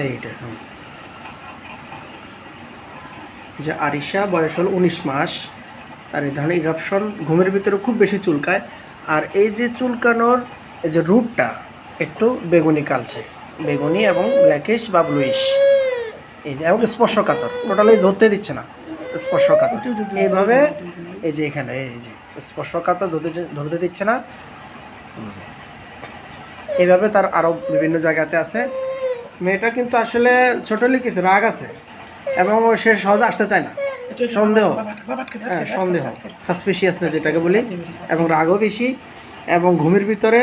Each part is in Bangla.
এইটা যে আরিশা বয়স হলো 19 মাস, আর এই ধরনের ইরাপশন ঘুমের ভিতরে খুব বেশি চুলকায়। আর এই যে চুলকানোর এই যে রুটটা একটু বেগুনি কালচে, বেগুনি এবং ব্ল্যাকিশ বা ব্লুইশ, এই যে এবং স্পর্শকাতর, টোটালি ধরতে দিচ্ছে না, স্পর্শকাতর এইভাবে, এই যে এখানে এই যে স্পর্শকাতর ধরতে দিচ্ছে না, এইভাবে তার আরও বিভিন্ন জায়গাতে আছে। মেয়েটা কিন্তু আসলে ছোটো লিখেছে, রাগ আছে এবং সে সহজে আসতে চায় না, সন্দেহ, হ্যাঁ সন্দেহ, সাসপিশিয়াসনেস যেটাকে বলি, এবং রাগও বেশি, এবং ঘুমের ভিতরে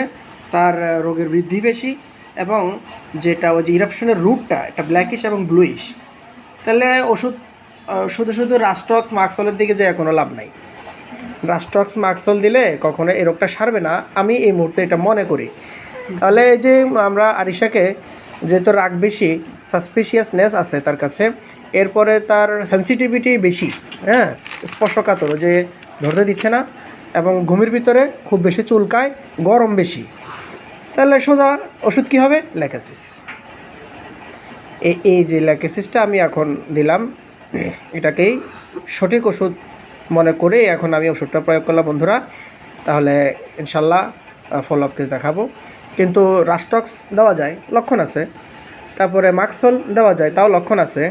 তার রোগের বৃদ্ধি বেশি, এবং যেটা ওই যে ইরাপশনের রুটটা এটা ব্ল্যাকিশ এবং ব্লুইশ। তাহলে ওষুধ শুধু শুধু রাস্টক্স মাক্সলের দিকে যায় কোনো লাভ নাই। রাস্টক্স মাক্সল দিলে কখনো এই রোগটা সারবে না, আমি এই মুহূর্তে এটা মনে করি। তাহলে এই যে আমরা আরিশাকে, যেহেতু রাগ বেশি, সাসপিশিয়াসনেস আছে তার কাছে, এরপরে তার সেন্সিটিভিটি বেশি, হ্যাঁ স্পর্শকাতর, যে ধরতে দিচ্ছে না, এবং ঘুমের ভিতরে খুব বেশি চুলকায়, গরম বেশি, তাহলে সোজা ওষুধ কী হবে? ল্যাকেসিস। এই যে ল্যাকেসিসটা আমি এখন দিলাম, এটাকেই সঠিক ওষুধ মনে করে এখন আমি ওষুধটা প্রয়োগ করলাম বন্ধুরা। তাহলে ইনশাল্লাহ ফলো আপ কেস দেখাবো। কিন্তু রাস্টক্স দেওয়া যায়, লক্ষণ আছে, তারপরে মাক্সল দেওয়া যায়, তাও লক্ষণ আছে,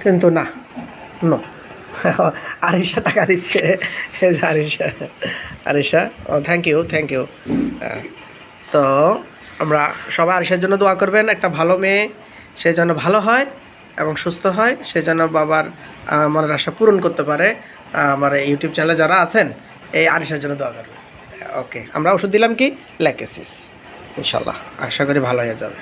কিন্তু না, নো। আরিশা টাকা দিচ্ছে, Arisha, Arisha thank you, thank you. তো আমরা সবাই আরিশার জন্য দোয়া করবেন, একটা ভালো মেয়ে সে যেন ভালো হয় এবং সুস্থ হয়, সে যেন বাবার মনের আশা পূরণ করতে পারে। আমার ইউটিউব চ্যানেলে যারা আছেন এই আরিশার জন্য দোয়া করবেন। ওকে, আমরা ওষুধ দিলাম কি? ল্যাকেসিস, ইনশাল্লাহ আশা করি ভালো হয়ে যাবে।